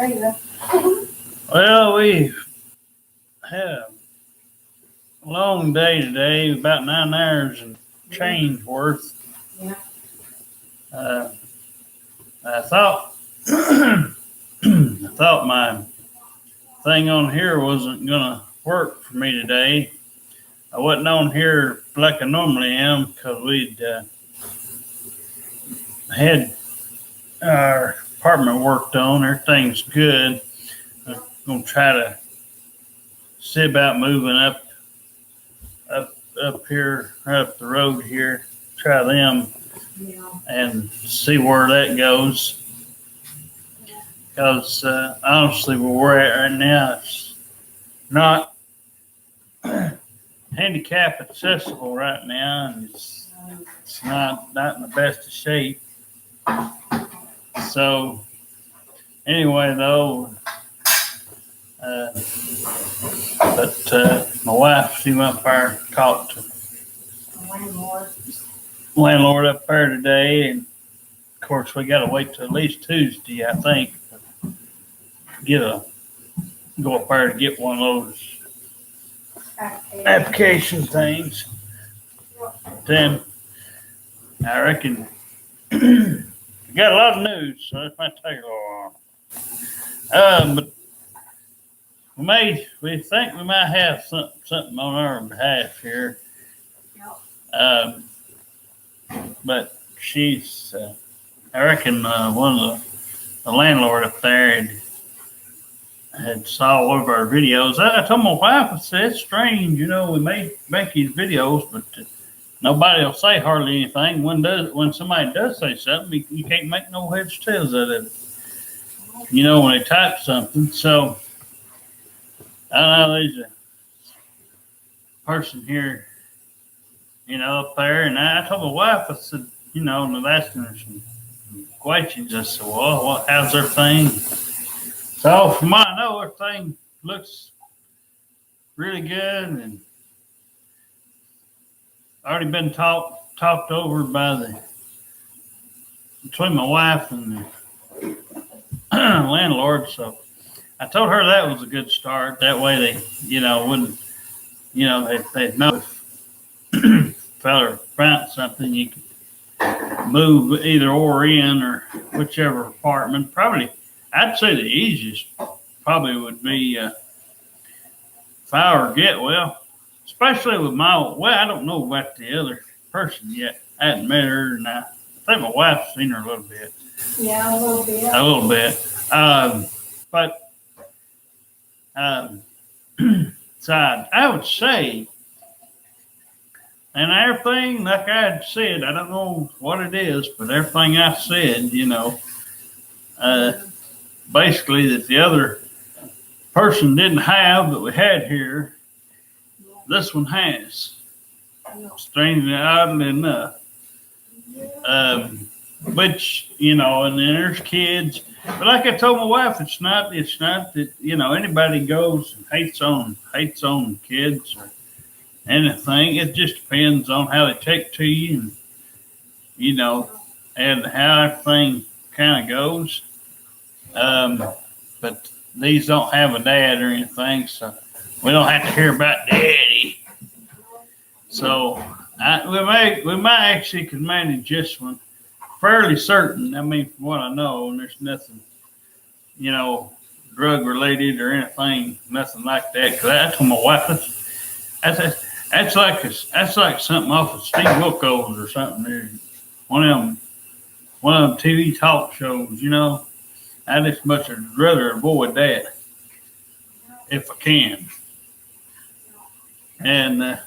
There you go. Well, we had a long day today, about 9 hours and change worth. Yeah. I thought I thought my thing on here wasn't gonna work for me today. I wasn't on here like I normally am because we'd had our apartment worked on. Everything's good. I'm gonna try to see about moving up here, up the road here. Try them Yeah. and see where that goes. Because honestly, where we're at right now, it's not handicap accessible right now, and it's not in the best of shape. So anyway, though, but my wife, she went up there and talked to Landlord. landlord up there today, and of course we got to wait till at least Tuesday, I think, to go up there to get one of those application things. Then I reckon we got a lot of news, so it might take a little while. But we think we might have something on our behalf here. But she's, I reckon, one of the landlord up there had saw one of our videos. I told my wife, I said, it's strange, we make these videos, but nobody will say hardly anything. When somebody does say something, you can't make no heads or tails out of it. When they type something. So I don't know, there's a person here, up there, and I told my wife, I said, and I was asking her some questions. I said, well, how's everything? So from what I know, everything looks really good and already been talked over between my wife and the landlord. So I told her that was a good start. That way they, wouldn't, they'd know if fella found something, you could move either or in or whichever apartment. Probably, I'd say the easiest probably would be Fire or Getwell, especially with I don't know about the other person yet. I hadn't met her, and I think my wife's seen her a little bit. Yeah, a little bit. A little bit. But so I would say, and everything, like I had said, I don't know what it is, but everything I said, basically that the other person didn't have that we had here, this one has. Strangely, oddly enough. Which, and then there's kids. But like I told my wife, it's not that, anybody goes and hates on kids or anything. It just depends on how they take to you and how everything kind of goes. But these don't have a dad or anything, so we don't have to hear about daddy. So we might actually could manage this one. Fairly certain. I mean, from what I know, and there's nothing, drug related or anything, nothing like that. Because I told my wife, that's like something off of Steve Wilkos or something. There, one of them TV talk shows. I just much rather avoid that if I can. And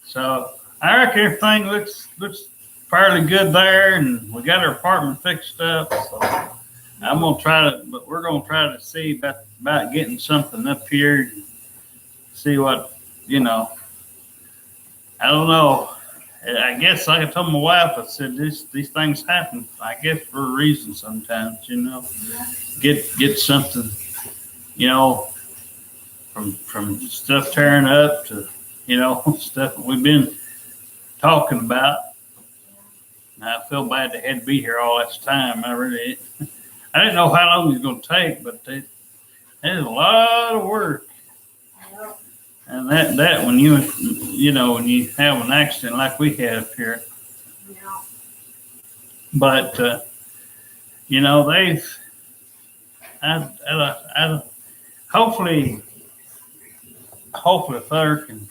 so I reckon everything looks fairly good there, and we got our apartment fixed up. So we're gonna try to see about getting something up here. See what I don't know. I guess like I told my wife, I said these things happen. I guess for a reason sometimes. Get something. From stuff tearing up to stuff we've been talking about. And I feel bad they had to be here all this time. I really I didn't know how long it was going to take, but it is a lot of work. Yep. And that when you know, when you have an accident like we had up here, Yeah. but you know, I hopefully Thur can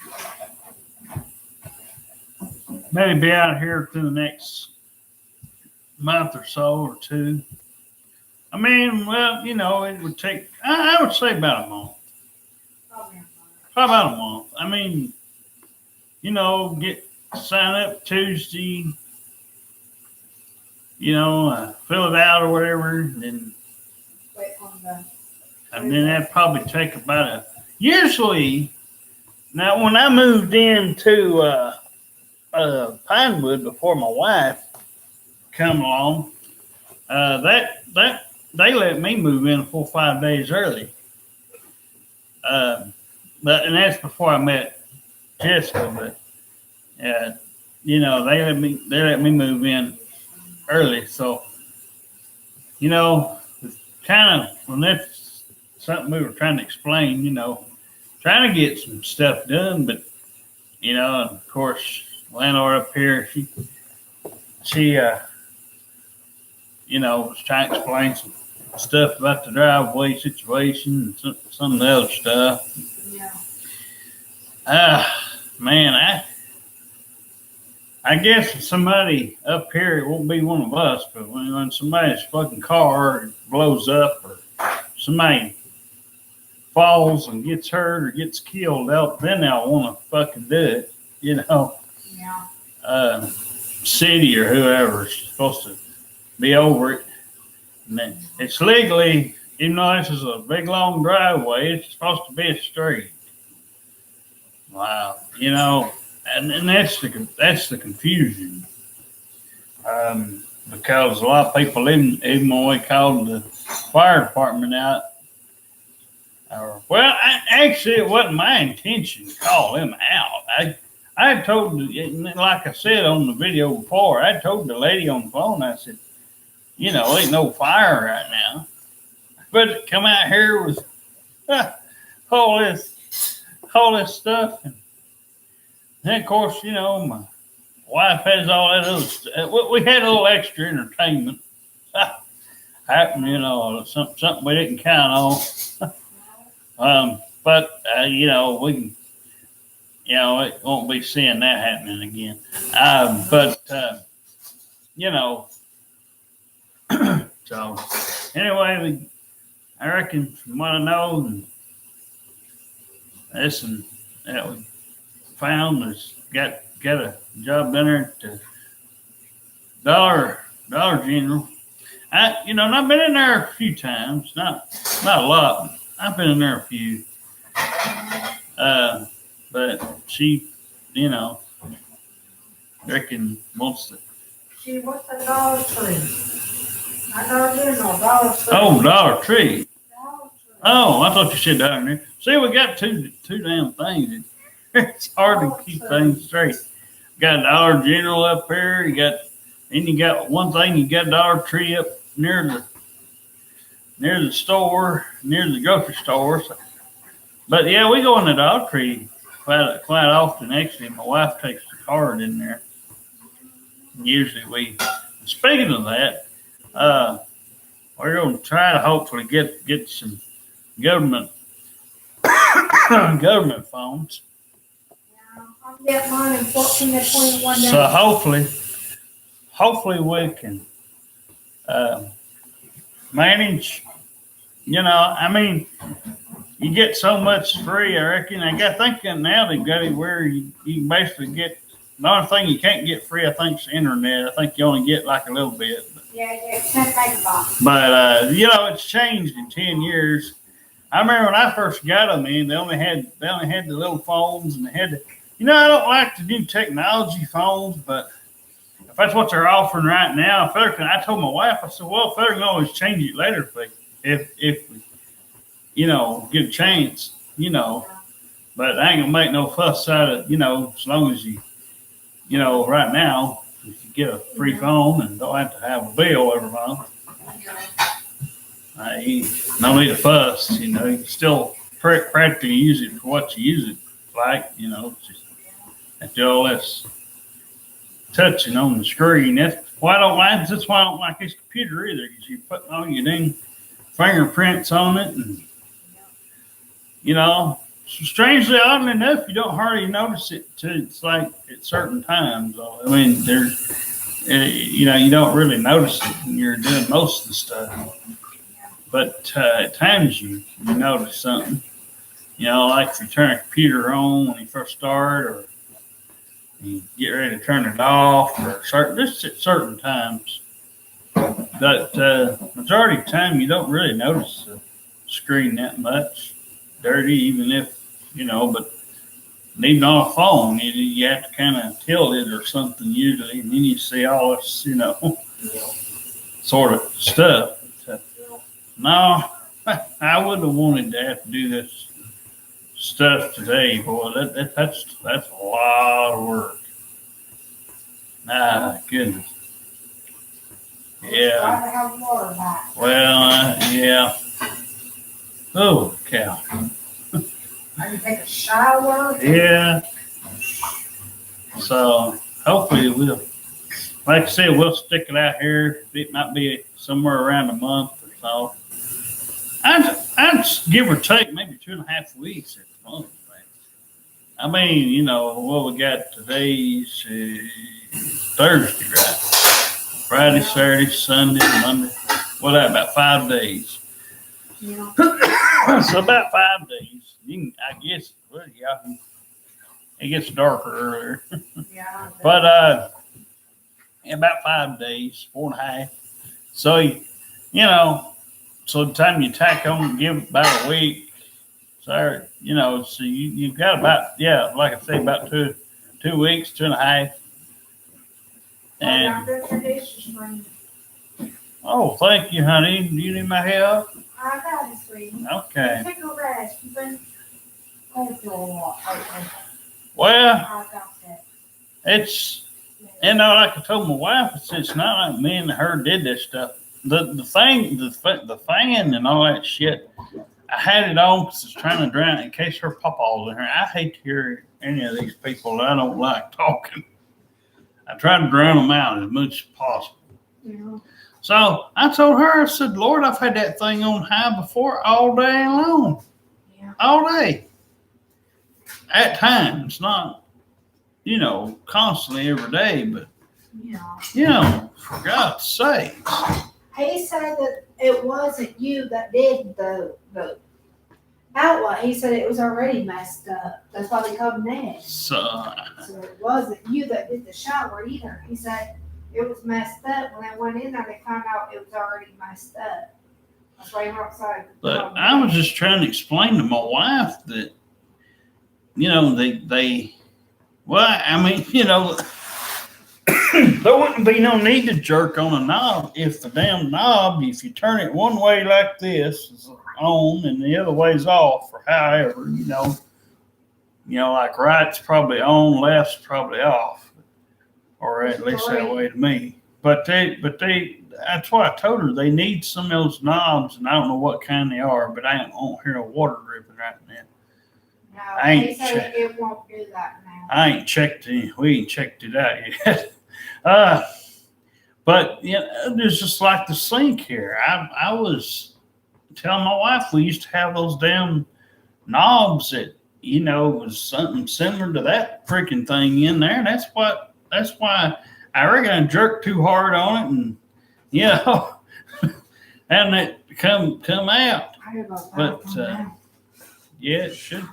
maybe be out here within the next month or so or two. I mean, well, you know, it would take, I would say about a month. Probably. Probably about a month. I mean, you know, sign up Tuesday, you know, fill it out or whatever, and then Wait on the. that'd probably take about usually, now when I moved into Pinewood before my wife come along, that they let me move in 4 or 5 days early. But and that's before I met Jessica. But you know, they let me move in early. So you know, it's kind of when that's something we were trying to explain. You know, trying to get some stuff done, but you know, and of course, landlord up here, she you know, was trying to explain some stuff about the driveway situation and some of the other stuff. Yeah. Man, I guess somebody up here, it won't be one of us, but when somebody's fucking car blows up or somebody falls and gets hurt or gets killed, then they'll want to fucking do it, you know. Yeah. City or whoever is supposed to be over it. And then it's legally, even though this is a big long driveway, it's supposed to be a street. Wow, you know, and that's the confusion. Because a lot of people, even when we called the fire department out, well, actually, it wasn't my intention to call them out. I told, like I said on the video before, I told the lady on the phone, I said, you know, ain't no fire right now. But come out here with all this stuff. And then, of course, you know, my wife has all that other stuff. We had a little extra entertainment. Happened, you know, something we didn't count on. But, you know, we can, you know, it won't be seeing that happening again. But you know, so anyway, I reckon from what I know, and this and that we found is got a job done there at Dollar General. And I've been in there a few times, not a lot, but I've been in there a few. But she, reckon wants to. What's the Dollar Tree? I Dollar General, Dollar Tree. Oh, Dollar Tree. Dollar Tree. Oh, I thought you said down there. See, we got two damn things. It's hard to keep things straight. Got Dollar General up here. You got one thing. You got Dollar Tree up near the store, near the grocery store. So, but yeah, we go in the Dollar Tree quite often. Actually, my wife takes the card in there. Usually speaking of that, we're going to try to hopefully get some government phones. Yeah, I'll get mine in 14 to 21 days. So hopefully we can manage. I mean, you get so much free. I reckon. I think now they've got it where you can basically get. The only thing you can't get free, I think, is internet. I think you only get like a little bit. Yeah, 10 megabytes. But it's changed in 10 years. I remember when I first got them in, they only had the little phones, and they had the, I don't like the new technology phones, but if that's what they're offering right now, I told my wife, I said, well, Federer can always change it later if we, get a chance, but I ain't gonna make no fuss out of, as long as you, right now, if you get a free phone and don't have to have a bill every month. No need to fuss. You know, you can still practically use it for what you use it like. You know, just after all this touching on the screen. That's why I don't like. That's why I don't like this computer either. Because you're putting all your dang fingerprints on it, and you know, strangely, oddly enough, you don't hardly notice it till it's like at certain times. I mean, you know, you don't really notice it when you're doing most of the stuff. But at times you notice something. You know, like if you turn a computer on when you first start, or you get ready to turn it off, or just at certain times. But majority of the time, you don't really notice the screen that much dirty, even if, you know, but even on a phone, you have to kind of tilt it or something usually, and then you see all this, you know, sort of stuff. No, I wouldn't have wanted to have to do this stuff today, boy. That's a lot of work. Ah, goodness. Yeah. Try to have water back. Well, yeah. Oh, cow. I can take a shower. Yeah. So hopefully we'll, like I said, we'll stick it out here. It might be somewhere around a month or so. I'd give or take maybe 2.5 weeks at the most. I mean, you know, what we got today's Thursday, right? Friday, Saturday, Sunday, Monday. Well, that about 5 days. Yeah. So about 5 days. You can, I guess, well, yeah, it gets darker earlier. Yeah. But in about 5 days, 4.5. So you know, so the time you tack on, give about a week. So you know, so you've got about, yeah, like I say, about 2 weeks, 2.5. And oh, thank you, honey. Do you need my help? I got it, sweetie. Okay. Take a rest. You've been going through a lot. Well, I got that. it's, you know, like I told my wife, it's not like me and her did this stuff. The fan and all that shit, I had it on because it's trying to drown in case her pawpaw's in here. I hate to hear any of these people that I don't like talking. I try to drown them out as much as possible. Yeah. So I told her, I said, Lord, I've had that thing on high before all day long. Yeah. All day. At times, not, you know, constantly every day, but, Yeah. you know, for God's sake. He said that it wasn't you that did the outlet. He said it was already messed up. That's why they called him Ned. So, So it wasn't you that did the shower either. He said it was messed up. When they went in there, they found out it was already messed up. That's why he went outside. but I was just trying to explain to my wife that, you know, well, I mean, you know, there wouldn't be no need to jerk on a knob if the damn knob, if you turn it one way like this, is on and the other way's off, or however, you know, like right's probably on, left's probably off, or at least that way to me. But that's why I told her they need some of those knobs, and I don't know what kind they are, but I don't hear no water dripping right now. No, I ain't he said it won't do that now. I ain't checked it. We ain't checked it out yet. But you know, there's just like the sink here. I was telling my wife we used to have those damn knobs that, you know, was something similar to that freaking thing in there. That's why I reckon I jerked too hard on it, and you know, and it come out. But yeah, it should.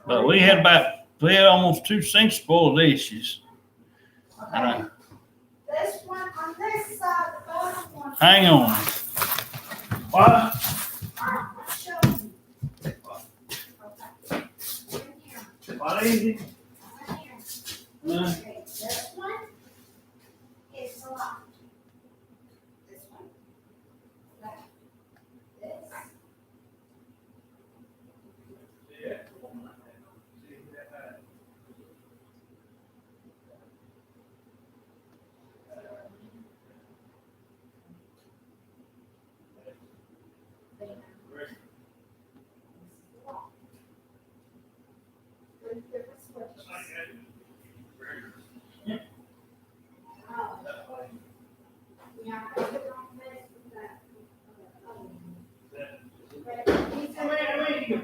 But we had almost 2 sinks full of dishes. Okay. This one on this side, the bottom one. Hang on. What? I'll show you. Okay. What is it? Okay, this one is locked. This one. This.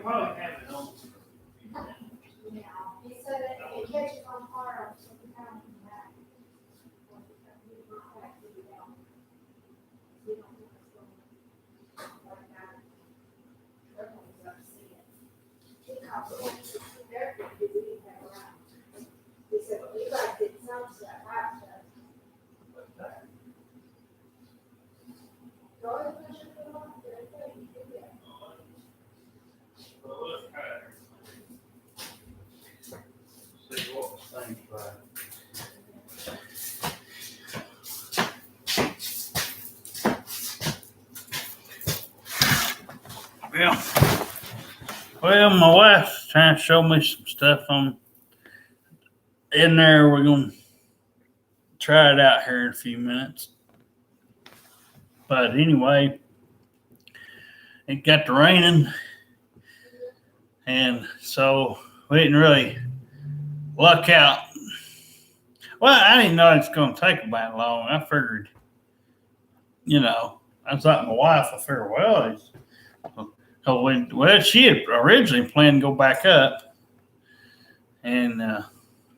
probably have it on. Yeah, he said it catches on fire, so we kind of back. He said, well, you guys did some stuff, I said. Go ahead and push it along, you do that. Well, let's try it. See what the thing's like. Well, my wife's trying to show me some stuff on in there. We're gonna try it out here in a few minutes. But anyway, it got to raining, and so we didn't really luck out. Well, I didn't know it's going to take about long. I figured, I thought my wife, I figured, well, she had originally planned to go back up, and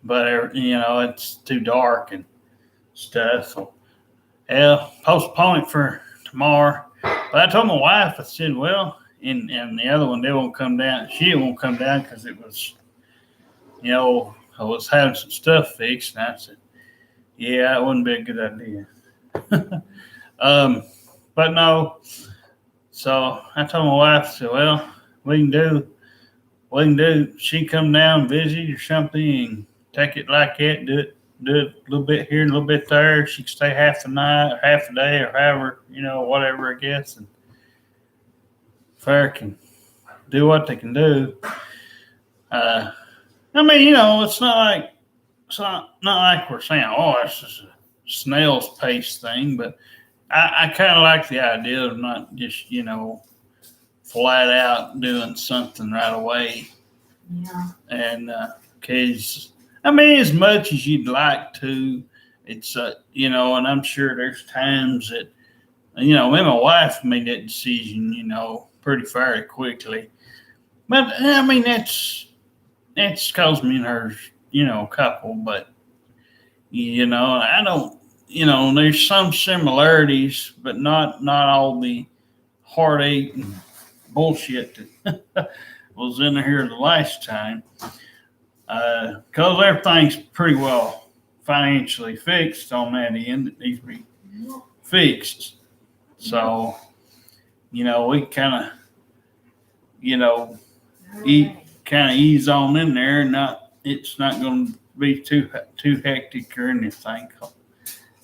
but it's too dark and stuff. So, yeah, postpone it for tomorrow. But I told my wife, I said, well, and the other one, they won't come down. She won't come down because it was, I was having some stuff fixed, and I said, yeah, it wouldn't be a good idea. But no. So I told my wife, I said, well, we can do, she come down and visit or something and take it like that, do it a little bit here and a little bit there. She can stay half the night or half a day or however, whatever, I guess. And fair can do what they can do. It's not like we're saying, oh, it's just a snail's pace thing, but I kind of like the idea of not just, flat out doing something right away. Yeah. And because, as much as you'd like to, it's, and I'm sure there's times that, me and my wife made that decision, pretty fairly quickly. But, that's because me and her, a couple, but, I don't, there's some similarities, but not all the heartache and bullshit that was in here the last time. Because everything's pretty well financially fixed on that end. It needs to be fixed. So, we kind of, ease on in there, and it's not going to be too hectic or anything.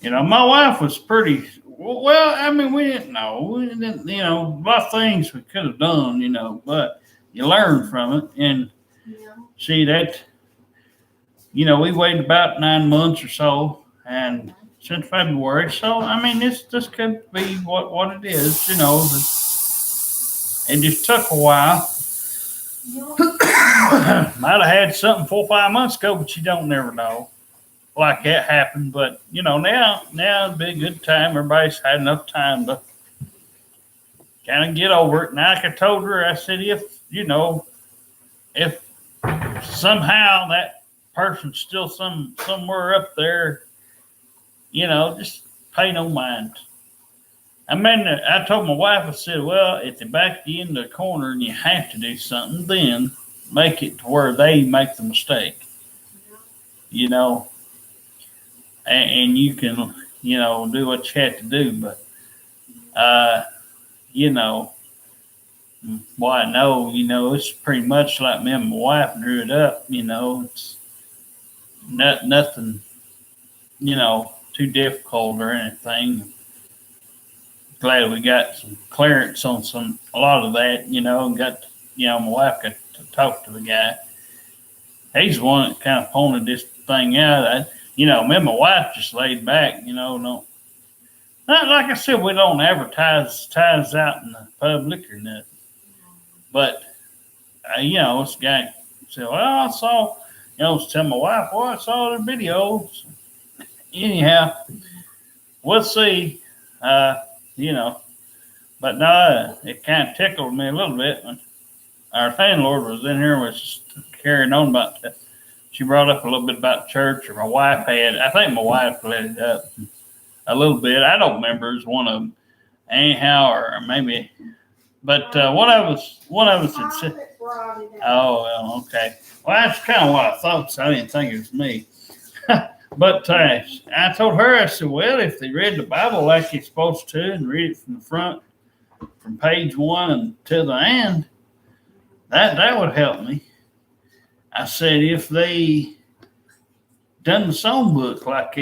My wife was pretty well. We didn't know. We didn't, a lot of things we could have done, but you learn from it. And see that, we waited about 9 months or so, and since February. So this could be what it is. It just took a while. Might have had something 4 or 5 months ago, but you don't never know. Like that happened, but now it'd be a good time. Everybody's had enough time to kind of get over it. And like I told her, I said, if somehow that person's still somewhere up there, just pay no mind. I told my wife, I said, well, if they back you in the corner and you have to do something, then make it to where they make the mistake. And you can, do what you have to do. But, well, I know, it's pretty much like me and my wife drew it up. It's nothing, too difficult or anything. Glad we got some clearance on a lot of that, and got, my wife got to talk to the guy. He's the one that kind of pointed this thing out. Me and my wife just laid back, not like I said, we don't advertise out in the public or nothing. But, this guy said, well, I saw, I was telling my wife, well, I saw the videos. Anyhow, we'll see, but no, it kind of tickled me a little bit. our landlord was in here, was just carrying on about that. She brought up a little bit about church, or my wife had. I think my wife let it up a little bit. I don't remember. It was one of them, anyhow, or maybe. But one of us had said, "Oh well, okay." Well, that's kind of what I thought. So I didn't think it was me. But I told her, I said, "Well, if they read the Bible like you're supposed to, and read it from the front, from page 1 and to the end, that would help me." I said, "If they done the song book like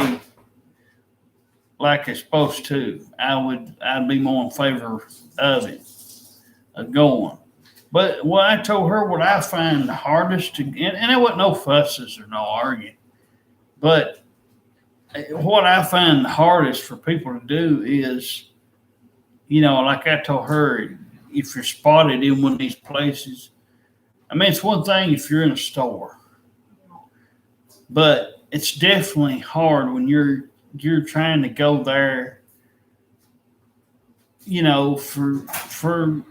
they're supposed to, I'd be more in favor of it, of going." But what I told her, what I find the hardest to, and there wasn't no fusses or no arguing, but what I find the hardest for people to do is, like I told her, if you're spotted in one of these places, I mean, it's one thing if you're in a store, but it's definitely hard when you're trying to go there, for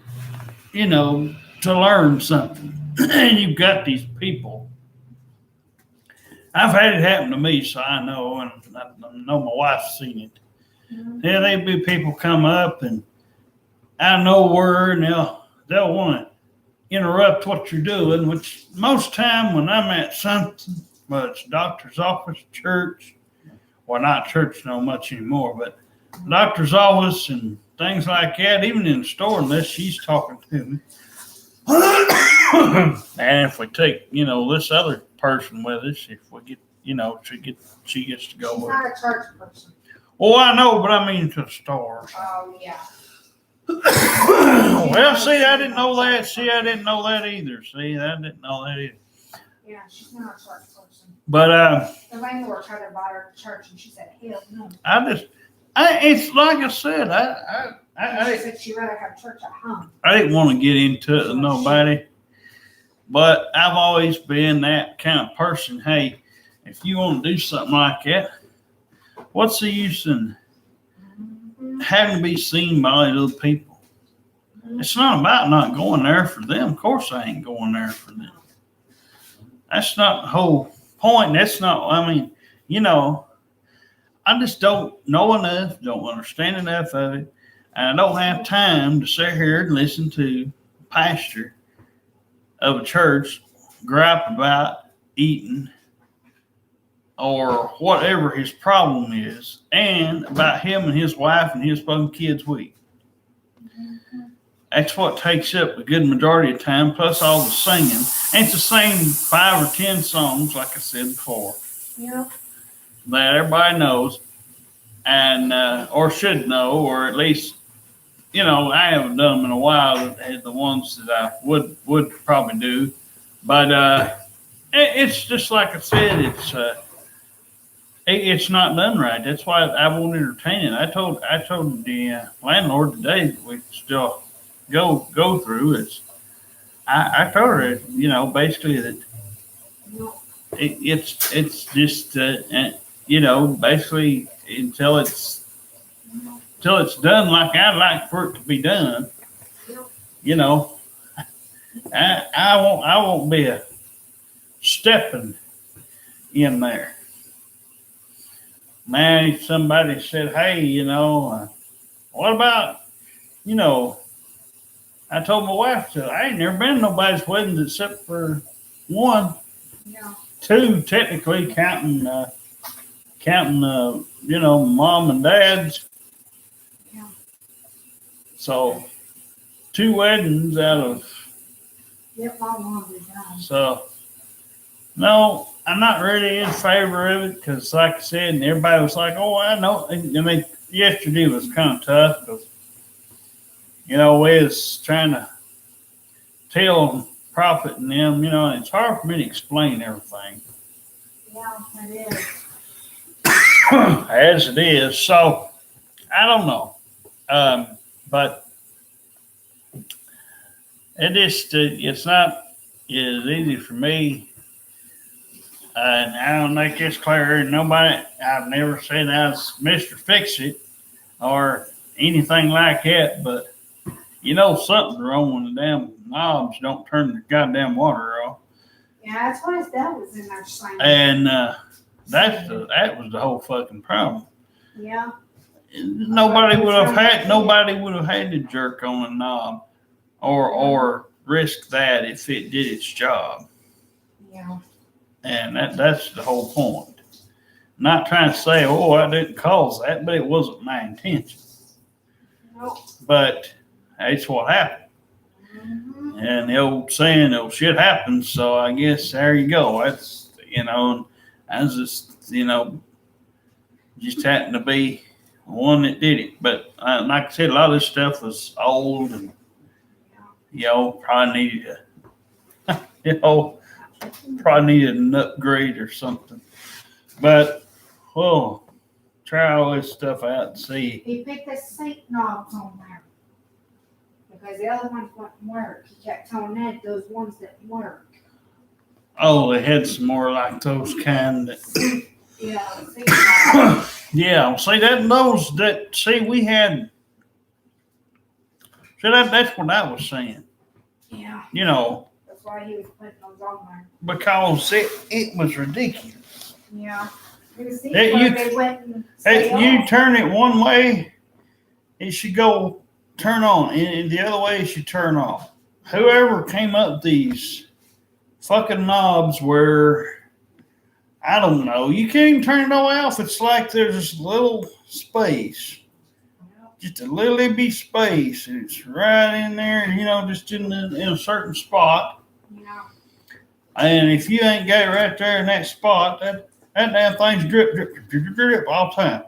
to learn something, and you've got these people. I've had it happen to me, so I know, and I know my wife's seen it. Yeah, there'd be people come up and out of nowhere, and they'll want to interrupt what you're doing, which most time when I'm at something, whether it's doctor's office, church, well, not church no much anymore, but doctor's office and things like that, even in the store, unless she's talking to me. And if we take, this other person with us, if we get, she gets to go She's with not us. a church person. Well, I know, but I mean to the store. Oh, yeah. Well, see, I didn't know that. See, I didn't know that either. See, I didn't know that either. Yeah, she's not a church person. But The landlord tried to invite her to church, and she said, "Hell no." it's like I said, She said she'd rather have church at home. I didn't want to get into it with nobody, but I've always been that kind of person. Hey, if you want to do something like that, what's the use in having to be seen by other people? It's not about not going there for them. Of course, I ain't going there for them. That's not the whole point. That's not, I just don't know enough, don't understand enough of it, and I don't have time to sit here and listen to a pastor of a church gripe about eating or whatever his problem is, and about him and his wife and his fucking kids week. That's what takes up a good majority of time, plus all the singing. And it's the same 5 or 10 songs, like I said before, that everybody knows, and or should know, or at least, I haven't done them in a while. The ones that I would probably do, but it's just like I said, it's not done right. That's why I won't entertain it. I told the landlord today that we still go through is. I told her, basically that it's just, basically until it's done like I'd like for it to be done. I won't be a stepping in there. Man, if somebody said, "Hey, what about, I told my wife, I ain't never been to nobody's weddings except for one, 2 technically counting, mom and dad's. Yeah. So 2 weddings out of. Yep, my mom is done. So no, I'm not really in favor of it because, like I said, and everybody was like, "Oh, I know." I mean, yesterday was kind of tough because. We was trying to tell Prophet and them, and it's hard for me to explain everything. Yeah, it is. As it is. So, I don't know. But it's not as easy for me. And I don't think it's clear. I've never said I was Mr. Fix-It or anything like that, but something's wrong with the damn knobs don't turn the goddamn water off. Yeah, that's what his dad was in there saying. And that was the whole fucking problem. Yeah. Nobody would have had to jerk on a knob or risk that if it did its job. Yeah. And that's the whole point. Not trying to say, oh, I didn't cause that, but it wasn't my intention. Nope. But that's what happened. Mm-hmm. And the old saying, oh, shit happens. So I guess there you go. That's, I was just, just happened to be one that did it. But like I said, a lot of this stuff was old and, probably needed an upgrade or something. But, well, try all this stuff out and see. He picked the sink knobs on there. Because the other ones wouldn't work. He kept telling Ned those ones didn't work. Oh, they had some more like those kind that. Yeah, sink knobs. Yeah, we had. See, that's what I was saying. Yeah. That's why he was putting those on there. Because it was ridiculous. Yeah. You turn it one way, it should go turn on, and the other way it should turn off. Whoever came up with these fucking knobs where, I don't know, you can't even turn it all off. It's like there's a little space. Just a little bitty space. It's right in there, just in a certain spot. Yeah. And if you ain't got it right there in that spot, that damn thing's drip, drip, drip, drip, drip all the time.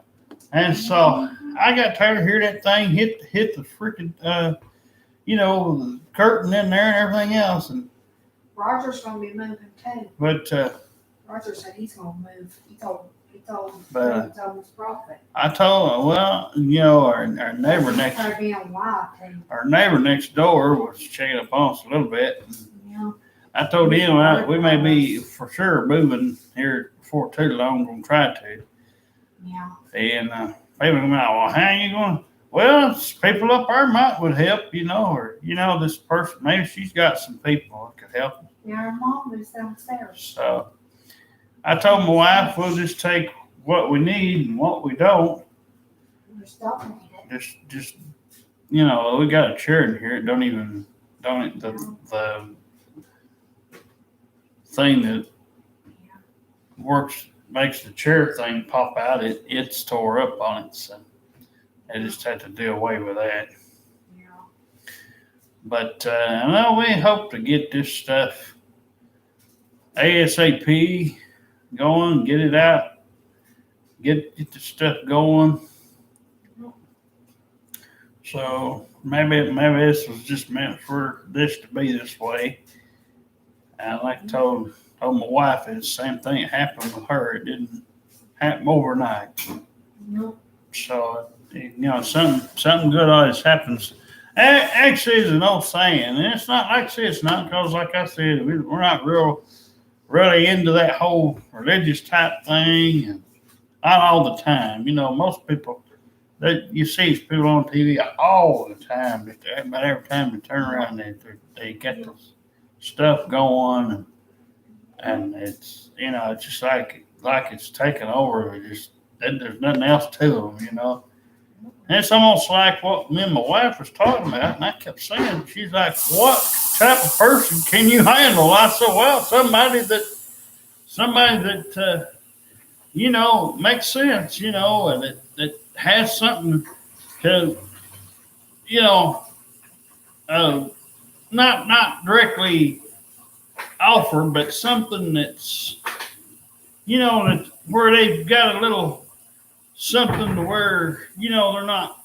And so I got tired of hearing that thing hit the freaking, the curtain in there and everything else. And Roger's going to be moving too. But Roger said he's going to move. He told his prophet. I told him, well, our neighbor our neighbor next door was checking up on us a little bit. Yeah. I told him we may be for sure moving here before too long. I'm going to try to. Yeah. And people come out, well, how are you going? Well, people up there would help, or this person, maybe she's got some people that could help. Yeah, her mom lives downstairs. So I told my wife we'll just take what we need and what we don't. Just don't need it. Just we got a chair in here. The thing that makes the chair thing pop out. It's tore up on it, so I just had to do away with that. Yeah. But we hope to get this stuff ASAP going, get it out, get the stuff going. So maybe this was just meant for this to be this way. And like I told my wife, it's the same thing that happened with her. It didn't happen overnight. Nope. So something good always happens. Actually, it's an old saying, and it's not like I said. It's not because, like I said, we're not really into that whole religious type thing, and not all the time. Most people that you see these people on TV all the time. About every time they turn around, they get this stuff going, and it's it's just like it's taken over. There's nothing else to them, And it's almost like what me and my wife was talking about, and I kept saying, she's like, what type of person can you handle? I said, well, somebody that makes sense, and that has something to, not directly offer, but something that's, that where they've got a little something to where, they're not.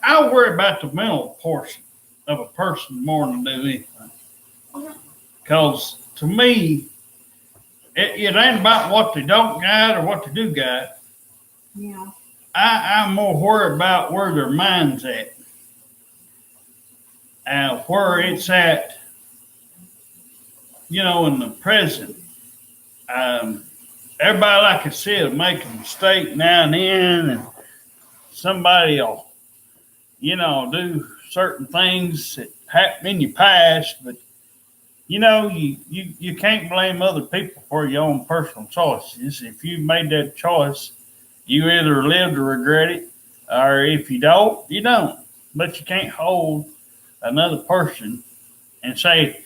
I worry about the mental portion of a person more than do anything. Because to me, it ain't about what they don't got or what they do got. Yeah. I'm more worried about where their mind's at. Where it's at, in the present. Everybody, like I said, will make a mistake now and then, and somebody will do certain things that happened in your past, but you can't blame other people for your own personal choices. If you made that choice, you either live to regret it, or if you don't, you don't. But you can't hold another person and say,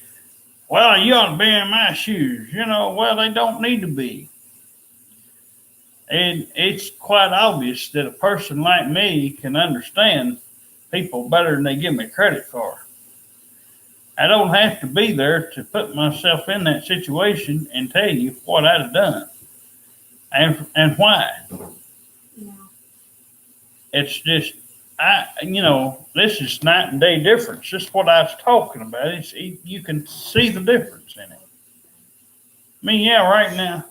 well, you ought to be in my shoes. Well, they don't need to be. And it's quite obvious that a person like me can understand people better than they give me credit for. I don't have to be there to put myself in that situation and tell you what I'd have done and why. Yeah. It's just, this is night and day difference. Just what I was talking about. You can see the difference in it. I mean, yeah, right now,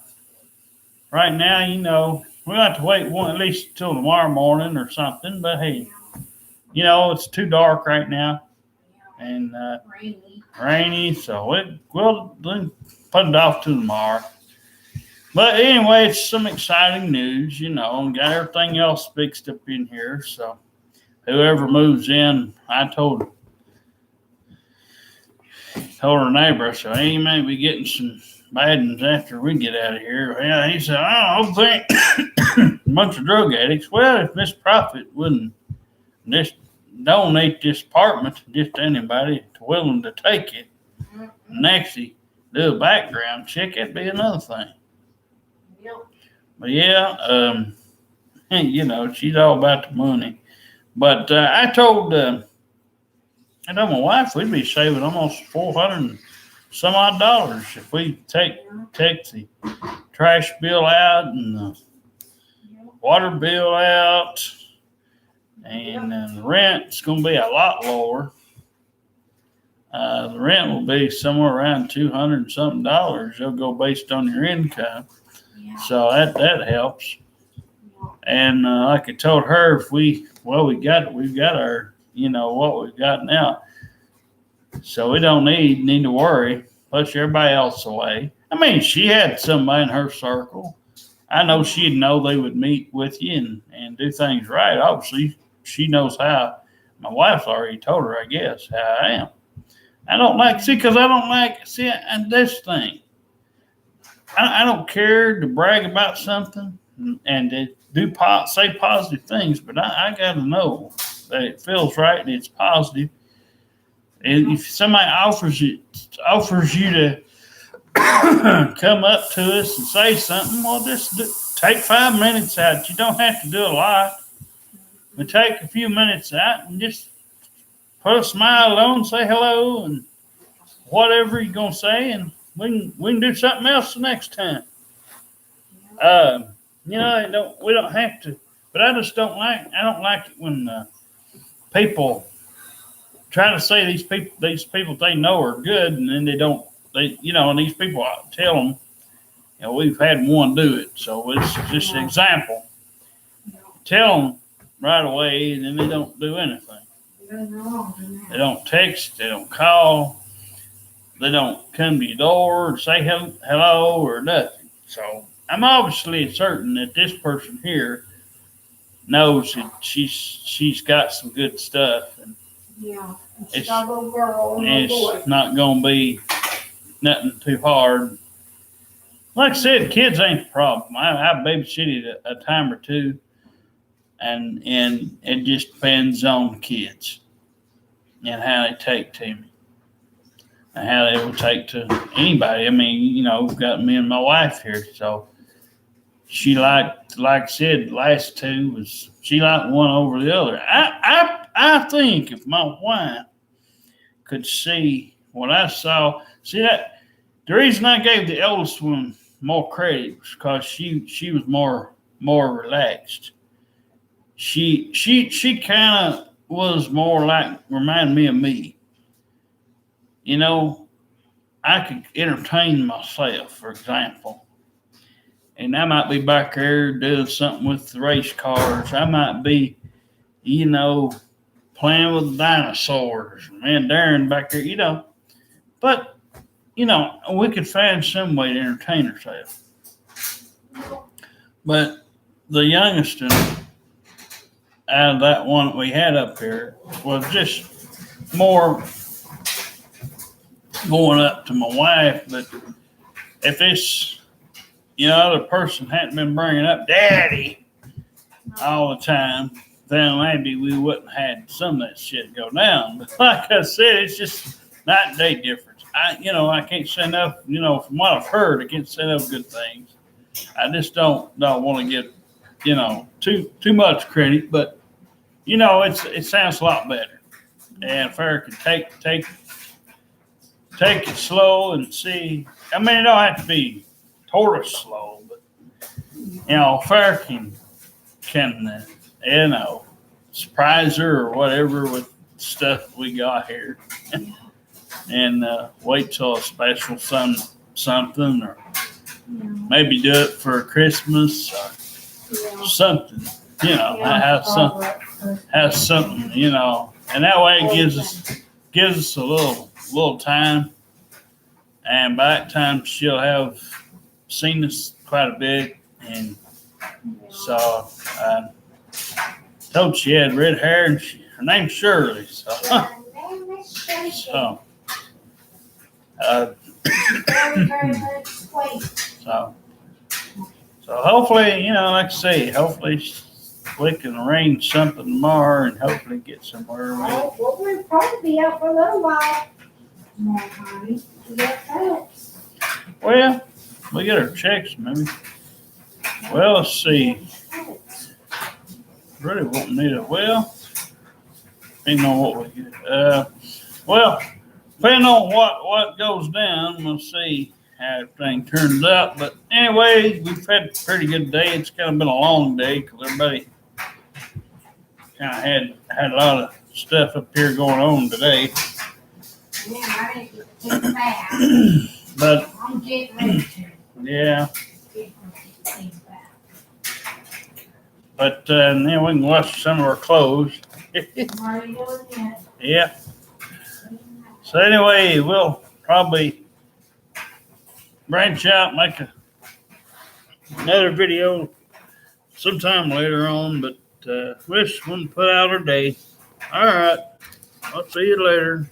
we'll have to wait at least till tomorrow morning or something. But hey, it's too dark right now and rainy, so we'll then put it off to tomorrow. But anyway, it's some exciting news, and got everything else fixed up in here. So whoever moves in, I told her neighbor, so he may be getting some bad ones after we get out of here. Yeah, he said, I don't think a bunch of drug addicts. Well, if Miss Prophet wouldn't just donate this apartment to just anybody willing to take it, and actually do a background check, that'd be another thing. Yep. But yeah, she's all about the money. But I told my wife we'd be saving almost $400 and some odd dollars if we take the trash bill out and the water bill out, and the rent's going to be a lot lower. The rent will be somewhere around $200 and something dollars. They'll go based on your income, so that helps. And like I told her, we've got our what we've got now. So we don't need to worry. Plus, everybody else away. I mean, she had somebody in her circle. I know she'd know they would meet with you and do things right. Obviously, she knows how. My wife's already told her, I guess, how I am. I don't like, and this thing. I don't care to brag about something and to say positive things, but I got to know that it feels right and it's positive. And if somebody offers you to come up to us and say something, well, just take 5 minutes out. You don't have to do a lot, but take a few minutes out and just put a smile on, say hello, and whatever you're gonna say, and we can do something else the next time. We don't have to, but I don't like it when people try to say these people they know are good, and then and these people tell them, we've had one do it, so it's just an example. Tell them right away, and then they don't do anything. They don't text, they don't call, they don't come to your door and say hello or nothing. So I'm obviously certain that this person here knows that she's got some good stuff, and it's not a little girl and a boy. It's not going to be nothing too hard. Like I said, kids ain't the problem. I babysitted a time or two, and it just depends on the kids and how they take to me and how they will take to anybody. I mean, we've got me and my wife here, so she like I said, the last two was she liked one over the other. I think if my wife could see what I saw, that the reason I gave the eldest one more credit was because she was more relaxed. She kind of was more like remind me of me. I could entertain myself, for example. And I might be back there doing something with the race cars. I might be, playing with the dinosaurs. Man, Darren back there, But, we could find some way to entertain ourselves. But the youngest one, out of that one that we had up here was just more going up to my wife. But if this, other person hadn't been bringing up daddy all the time, then maybe we wouldn't have had some of that shit go down. But like I said, it's just night and day difference. I can't say enough, from what I've heard, I can't say enough good things. I just don't want to get, too much credit, but it sounds a lot better. And if I could take it slow and see. I mean, it don't have to be totally slow, but Fair can surprise her or whatever with stuff we got here, and wait till a special something, or maybe do it for Christmas or something. Have something, and that way it gives us a little time, and by that time she'll have seen us quite a bit, and so told she had red hair, and her name's Shirley, so so hopefully, like I say, hopefully we can arrange something tomorrow and hopefully get somewhere. Well, we'll probably be out for a little while. More honey. Well, we get our checks, maybe. Well, let's see. Really won't need it. Well, depending on what we get. Depending on what goes down, we'll see how everything turns out. But anyway, we've had a pretty good day. It's kind of been a long day because everybody kind of had a lot of stuff up here going on today. Yeah, I didn't get the bath. But I'm getting ready to. yeah. Get the bath. But then we can wash some of our clothes. I'm already doing that. Yeah. So anyway, we'll probably branch out, make another video sometime later on, but we just want to put out our day. All right. I'll see you later.